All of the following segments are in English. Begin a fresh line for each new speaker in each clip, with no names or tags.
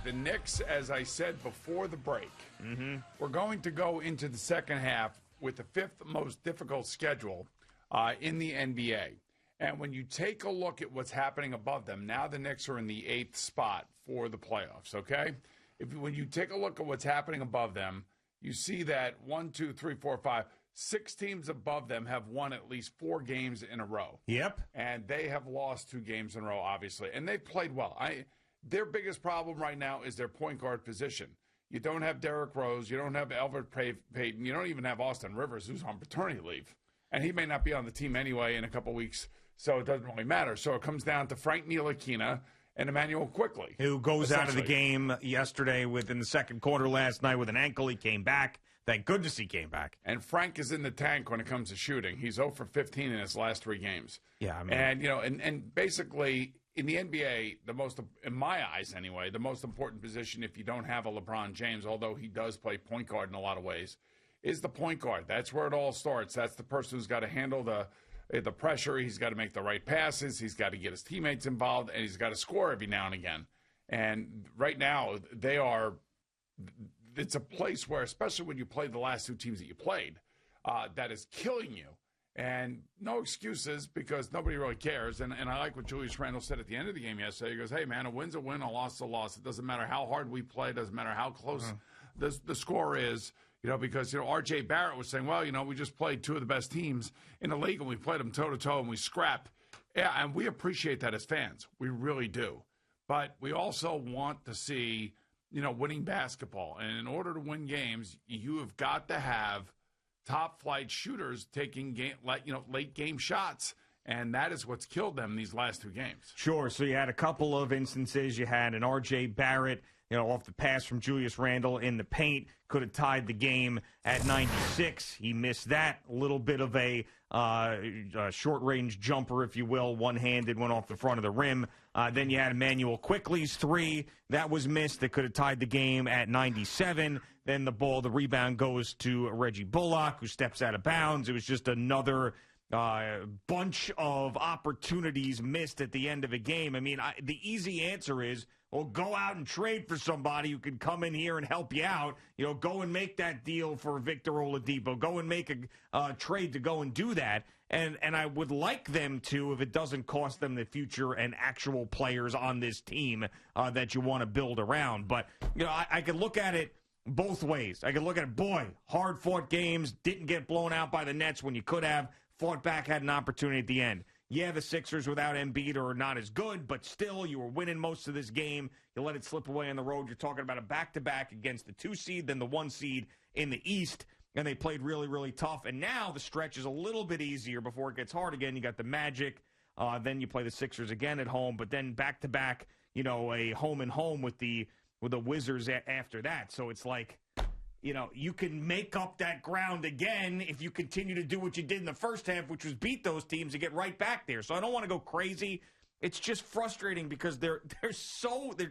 the Knicks, as I said before the break, we're going to go into the second half with the fifth most difficult schedule in the NBA. And when you take a look at what's happening above them, now the Knicks are in the 8th spot for the playoffs, okay? When you take a look at what's happening above them, you see that 6 teams above them have won at least 4 games in a row.
Yep.
And they have lost 2 games in a row, obviously. And they've played well. Their biggest problem right now is their point guard position. You don't have Derrick Rose. You don't have Elfrid Payton. You don't even have Austin Rivers, who's on paternity leave. And he may not be on the team anyway in a couple weeks, so it doesn't really matter. So it comes down to Frank Ntilikina and Emmanuel Quickly,
who goes out of the game yesterday in the second quarter last night with an ankle. He came back. Thank goodness he came back.
And Frank is in the tank when it comes to shooting. He's 0 for 15 in his last 3 games.
Yeah, I mean,
and basically in the NBA, in my eyes anyway, the most important position if you don't have a LeBron James, although he does play point guard in a lot of ways, is the point guard. That's where it all starts. That's the person who's got to handle the pressure. He's got to make the right passes. He's got to get his teammates involved, and he's got to score every now and again. And right now, it's a place where, especially when you play the last 2 teams that you played, that is killing you. And no excuses because nobody really cares. And I like what Julius Randle said at the end of the game yesterday. He goes, hey, man, a win's a win, a loss is a loss. It doesn't matter how hard we play. It doesn't matter how close the score is. Because, R.J. Barrett was saying, well, we just played 2 of the best teams in the league, and we played them toe-to-toe, and we scrap. Yeah, and we appreciate that as fans. We really do. But we also want to see, winning basketball. And in order to win games, you have got to have top-flight shooters taking late-game shots. And that is what's killed them these last 2 games.
Sure. So you had a couple of instances. You had an R.J. Barrett, off the pass from Julius Randle in the paint, could have tied the game at 96. He missed that. A little bit of a short-range jumper, if you will, one-handed, went off the front of the rim. Then you had Emmanuel Quickly's 3. That was missed. That could have tied the game at 97. Then the rebound goes to Reggie Bullock, who steps out of bounds. It was just another bunch of opportunities missed at the end of a game. I mean, the easy answer is, well, go out and trade for somebody who can come in here and help you out. Go and make that deal for Victor Oladipo. Go and make a trade to go and do that. And I would like them to, if it doesn't cost them the future and actual players on this team that you want to build around. But, I could look at it both ways. I could look at it, boy, hard-fought games, didn't get blown out by the Nets when you could have, fought back, had an opportunity at the end. Yeah, the Sixers without Embiid are not as good, but still, you were winning most of this game. You let it slip away on the road. You're talking about a back-to-back against the 2 seed, then the 1 seed in the East, and they played really, really tough. And now the stretch is a little bit easier before it gets hard again. You got the Magic, then you play the Sixers again at home, but then back-to-back, a home-and-home with the Wizards after that. So it's like, you can make up that ground again if you continue to do what you did in the first half, which was beat those teams and get right back there. So I don't want to go crazy. It's just frustrating because they're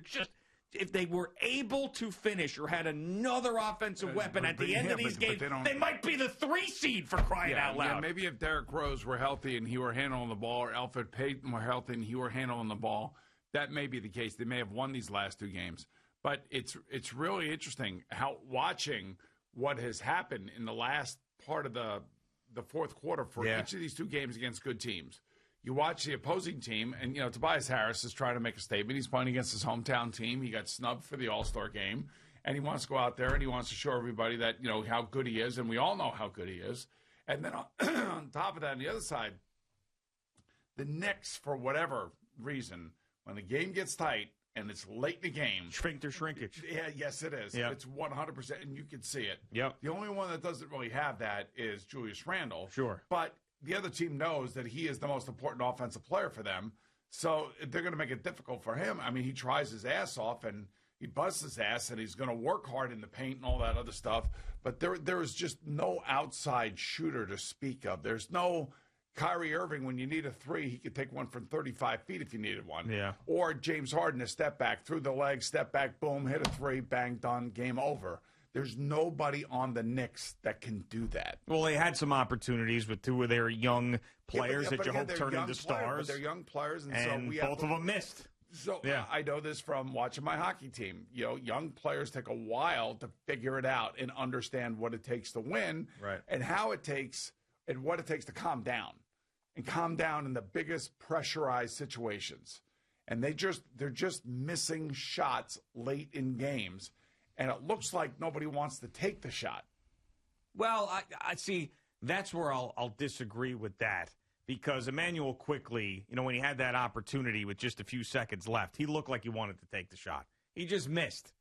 just, if they were able to finish or had another offensive weapon at the end of these games, they might be the 3 seed for crying out loud.
Yeah, maybe if Derrick Rose were healthy and he were handling the ball, or Elfrid Payton were healthy and he were handling the ball, that may be the case. They may have won these last 2 games. But it's really interesting watching what has happened in the last part of the fourth quarter for each of these 2 games against good teams. You watch the opposing team, and, Tobias Harris is trying to make a statement. He's playing against his hometown team. He got snubbed for the All-Star game, and he wants to go out there and he wants to show everybody that, how good he is, and we all know how good he is. And then on top of that, on the other side, the Knicks, for whatever reason, when the game gets tight, and it's late in the game.
Sphincter shrinkage.
Yeah, yes, it is.
Yep.
It's 100%, and you can see it.
Yep.
The only one that doesn't really have that is Julius Randle.
Sure.
But the other team knows that he is the most important offensive player for them, so they're going to make it difficult for him. I mean, he tries his ass off, and he busts his ass, and he's going to work hard in the paint and all that other stuff. But there is just no outside shooter to speak of. There's no Kyrie Irving, when you need a 3, he could take one from 35 feet if you needed one.
Yeah.
Or James Harden, a step back, through the legs, step back, boom, hit a 3, bang, done, game over. There's nobody on the Knicks that can do that.
Well, they had some opportunities with 2 of their young players that you hope turn into stars.
They're young players, and
so
we
both of them missed.
So
Yeah.
I know this from watching my hockey team. You know, young players take a while to figure it out and understand what it takes to win,
Right.
and how it takes and what it takes to calm down in the biggest pressurized situations. And they're just missing shots late in games, and it looks like nobody wants to take the shot.
Well, I see. That's where I'll disagree with that, because Emmanuel quickly, when he had that opportunity with just a few seconds left, he looked like he wanted to take the shot. He just missed.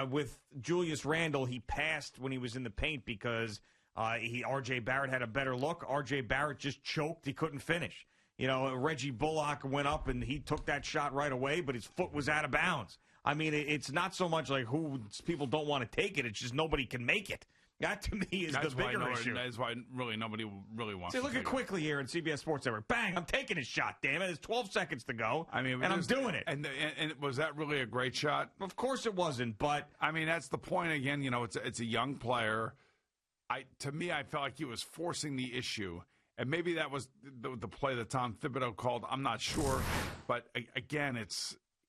With Julius Randle, he passed when he was in the paint because R.J. Barrett had a better look. R.J. Barrett just choked. He couldn't finish. Reggie Bullock went up and he took that shot right away, but his foot was out of bounds. I mean, it's not so much like people don't want to take it. It's just nobody can make it. That, to me, is the bigger issue.
That's why really nobody really wants
to
to
look at quickly here in CBS Sports Network. Bang, I'm taking his shot, damn it. There's 12 seconds to go, and I'm doing it.
And was that really a great shot?
Of course it wasn't, but...
I mean, that's the point again. It's a young player. To me, I felt like he was forcing the issue. And maybe that was the play that Tom Thibodeau called. I'm not sure. But, again,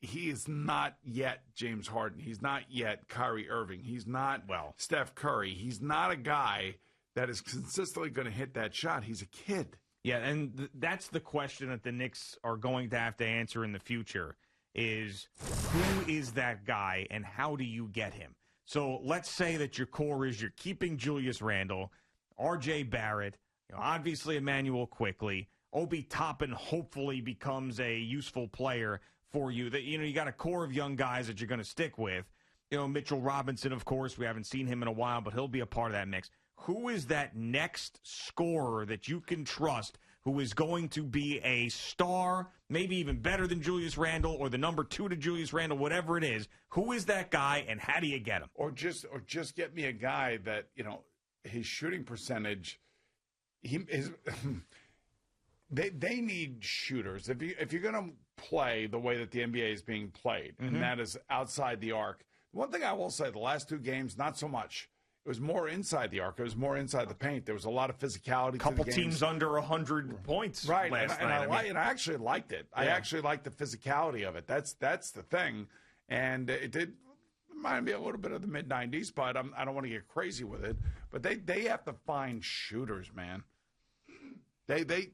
he is not yet James Harden. He's not yet Kyrie Irving. He's not Steph Curry. He's not a guy that is consistently going to hit that shot. He's a kid.
Yeah, and that's the question that the Knicks are going to have to answer in the future is who is that guy and how do you get him? So let's say that your core is you're keeping Julius Randle, R.J. Barrett, obviously Emmanuel quickly. Obi Toppin hopefully becomes a useful player for you. That you got a core of young guys that you're going to stick with. Mitchell Robinson, of course, we haven't seen him in a while, but he'll be a part of that mix. Who is that next scorer that you can trust who is going to be a star, maybe even better than Julius Randle or the number 2 to Julius Randle, whatever it is? Who is that guy, and how do you get him?
Or just get me a guy that, his shooting percentage, they need shooters. If you're going to play the way that the NBA is being played, and that is outside the arc. One thing I will say, the last 2 games, not so much. It was more inside the arc. It was more inside the paint. There was a lot of physicality.
Couple teams under 100 points
right?
last
And
night.
I actually liked it. Yeah. I actually liked the physicality of it. That's the thing. And it did remind me a little bit of the mid-'90s, but I don't want to get crazy with it. But they have to find shooters, man. They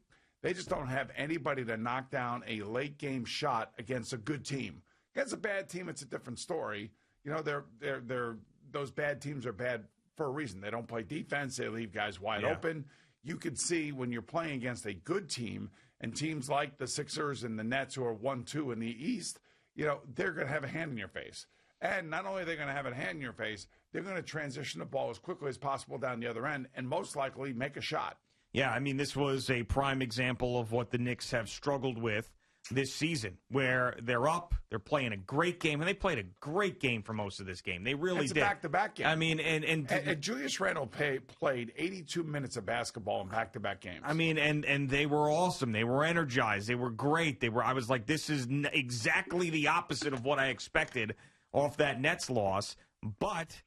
just don't have anybody to knock down a late game shot against a good team. Against a bad team, it's a different story. Those bad teams are bad for a reason. They don't play defense. They leave guys wide open. You could see when you're playing against a good team and teams like the Sixers and the Nets who are 1-2 in the East, they're going to have a hand in your face. And not only are they going to have a hand in your face, they're going to transition the ball as quickly as possible down the other end and most likely make a shot.
Yeah, I mean, this was a prime example of what the Knicks have struggled with this season, where they're up, they're playing a great game, and they played a great game for most of this game. They really did.
It's a back-to-back game.
I mean, and
Julius Randle played 82 minutes of basketball in back-to-back games.
I mean, and they were awesome. They were energized. They were great. I was like, this is exactly the opposite of what I expected off that Nets loss. But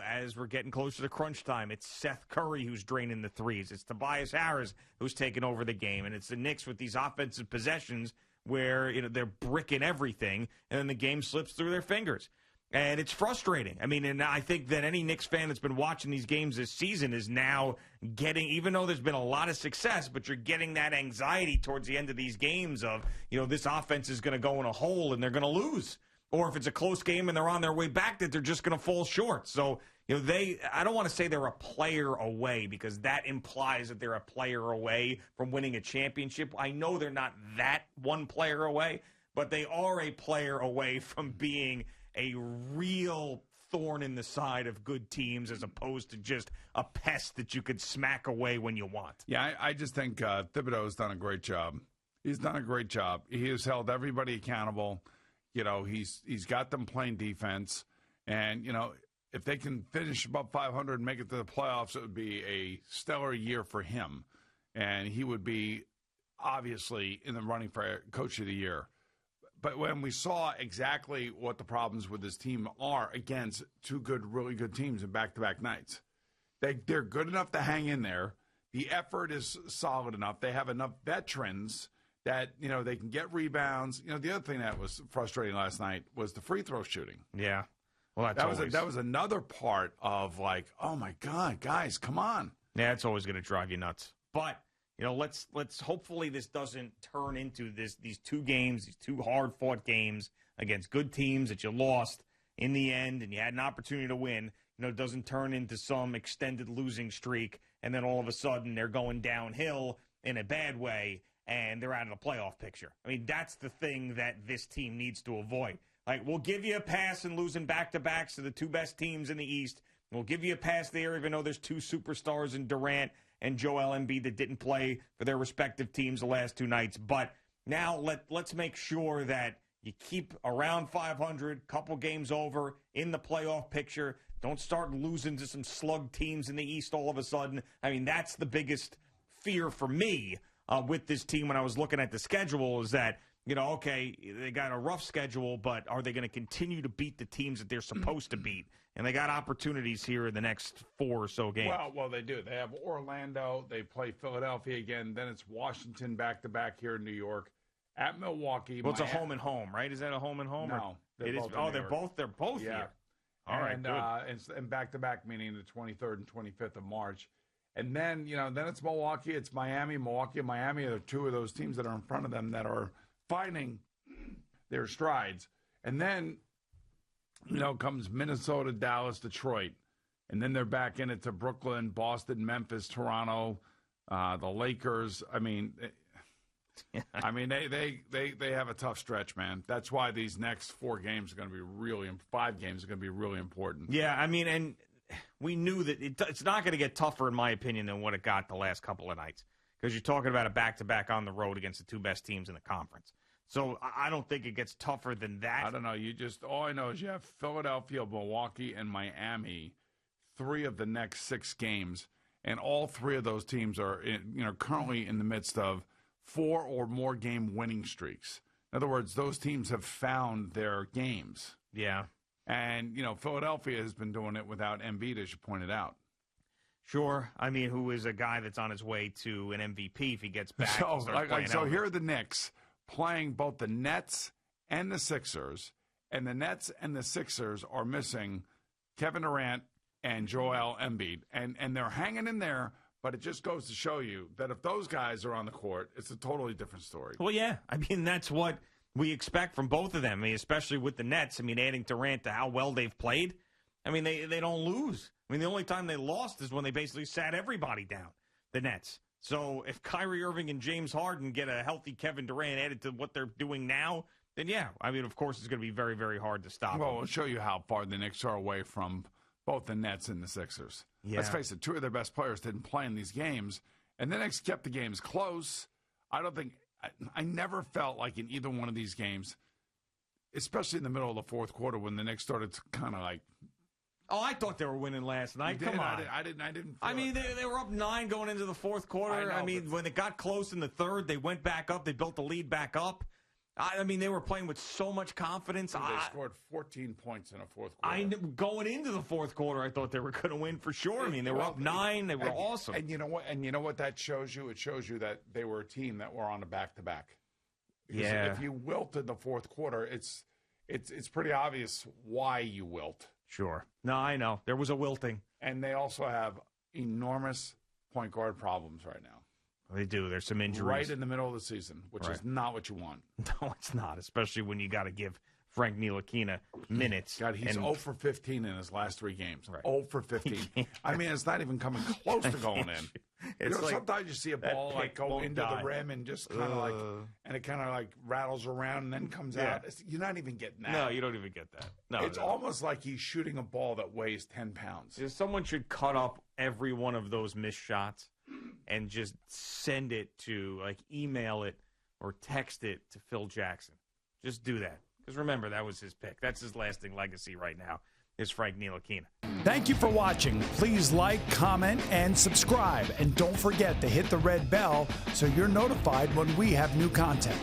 as we're getting closer to crunch time, it's Seth Curry who's draining the threes. It's Tobias Harris who's taking over the game. And it's the Knicks with these offensive possessions where they're bricking everything, and then the game slips through their fingers. And it's frustrating. I mean, and I think that any Knicks fan that's been watching these games this season is now getting, even though there's been a lot of success, but you're getting that anxiety towards the end of these games of, this offense is going to go in a hole and they're going to lose. Or if it's a close game and they're on their way back, that they're just going to fall short. So, I don't want to say they're a player away because that implies that they're a player away from winning a championship. I know they're not that one player away, but they are a player away from being a real thorn in the side of good teams as opposed to just a pest that you could smack away when you want.
Yeah, I just think Thibodeau has done a great job. He's done a great job. He has held everybody accountable. He's got them playing defense. And, if they can finish above 500 and make it to the playoffs, it would be a stellar year for him. And he would be obviously in the running for Coach of the Year. But when we saw exactly what the problems with this team are against 2 really good teams in back-to-back nights, they're good enough to hang in there. The effort is solid enough. They have enough veterans that, they can get rebounds. The other thing that was frustrating last night was the free throw shooting.
Yeah. Well, that
was another part of like, oh my God, guys, come on.
Yeah, it's always going to drive you nuts. But let's hopefully this doesn't turn into these two games, these two hard-fought games against good teams that you lost in the end and you had an opportunity to win. It doesn't turn into some extended losing streak, and then all of a sudden they're going downhill in a bad way and they're out of the playoff picture. I mean, that's the thing that this team needs to avoid. Like, we'll give you a pass in losing back-to-backs to the two best teams in the East. We'll give you a pass there, even though there's two superstars in Durant and Joel Embiid that didn't play for their respective teams the last two nights. But now let's make sure that you keep around 500, couple games over in the playoff picture. Don't start losing to some slug teams in the East all of a sudden. I mean, that's the biggest fear for me with this team when I was looking at the schedule is that, okay, they got a rough schedule, but are they going to continue to beat the teams that they're supposed to beat? And they got opportunities here in the next 4 or so games.
Well, they do. They have Orlando. They play Philadelphia again. Then it's Washington back-to-back here in New York. At Milwaukee.
Well, it's a home and home, right? Is that a home and home?
No.
It is. Oh, they're both
yeah.
here. All right,
good. And back-to-back, meaning the 23rd and 25th of March. And then, then it's Milwaukee, it's Miami. Milwaukee and Miami are two of those teams that are in front of them that are finding their strides. And then, comes Minnesota, Dallas, Detroit. And then they're back in it to Brooklyn, Boston, Memphis, Toronto, the Lakers. I mean, they have a tough stretch, man. That's why these next 4 games are going to be 5 games are going to be really important.
Yeah, I mean, and we knew that it's not going to get tougher, in my opinion, than what it got the last couple of nights. Because you're talking about a back-to-back on the road against the two best teams in the conference. So I don't think it gets tougher than that.
I don't know. All I know is you have Philadelphia, Milwaukee, and Miami, 3 of the next 6 games. And all 3 of those teams are currently in the midst of 4 or more game winning streaks. In other words, those teams have found their games.
Yeah.
And, Philadelphia has been doing it without Embiid, as you pointed out.
Sure. I mean, who is a guy that's on his way to an MVP if he gets back.
So here are the Knicks playing both the Nets and the Sixers, and the Nets and the Sixers are missing Kevin Durant and Joel Embiid. And they're hanging in there, but it just goes to show you that if those guys are on the court, it's a totally different story.
Well, yeah. I mean, that's what we expect from both of them. I mean, especially with the Nets. I mean, adding Durant to how well they've played. I mean, they don't lose. I mean, the only time they lost is when they basically sat everybody down, the Nets. So if Kyrie Irving and James Harden get a healthy Kevin Durant added to what they're doing now, then yeah. I mean, of course, it's going to be very, very hard to stop
Well,
them.
I'll show you how far the Knicks are away from both the Nets and the Sixers.
Yeah.
Let's face it, 2 of their best players didn't play in these games, and the Knicks kept the games close. I never felt like in either one of these games, especially in the middle of the fourth quarter when the Knicks started to kind of like.
Oh, I thought they were winning last night. Come on.
I didn't.
I mean, they were up 9 going into the fourth quarter. I mean, when it got close in the third, they went back up. They built the lead back up. I mean, they were playing with so much confidence.
They scored 14 points in a fourth quarter.
Going into the fourth quarter, I thought they were going to win for sure. I mean, they were up 9. They were awesome.
And you know what? And you know what that shows you? It shows you that they were a team that were on a back-to-back.
Yeah.
If you wilt in the fourth quarter, it's pretty obvious why you wilt.
Sure. No, I know. There was a wilting.
And they also have enormous point guard problems right now.
They do. There's some injuries.
Right in the middle of the season, which is not what you want.
No, it's not, especially when you got to give Frank Ntilikina minutes.
God, he's 0 for 15 in his last 3 games.
Right.
0 for 15. I mean, it's not even coming close to going in.
It's like
sometimes you see a ball like go into the rim and just kind of and it kind of like rattles around and then comes out. You're not even getting that.
No, you don't even get that. No,
it's almost like he's shooting a ball that weighs 10 pounds.
Someone should cut up every one of those missed shots and just send it to, like, email it or text it to Phil Jackson. Just do that. Because remember, that was his pick. That's his lasting legacy right now, is Frank Ntilikina.
Thank you for watching. Please like, comment, and subscribe. And don't forget to hit the red bell so you're notified when we have new content.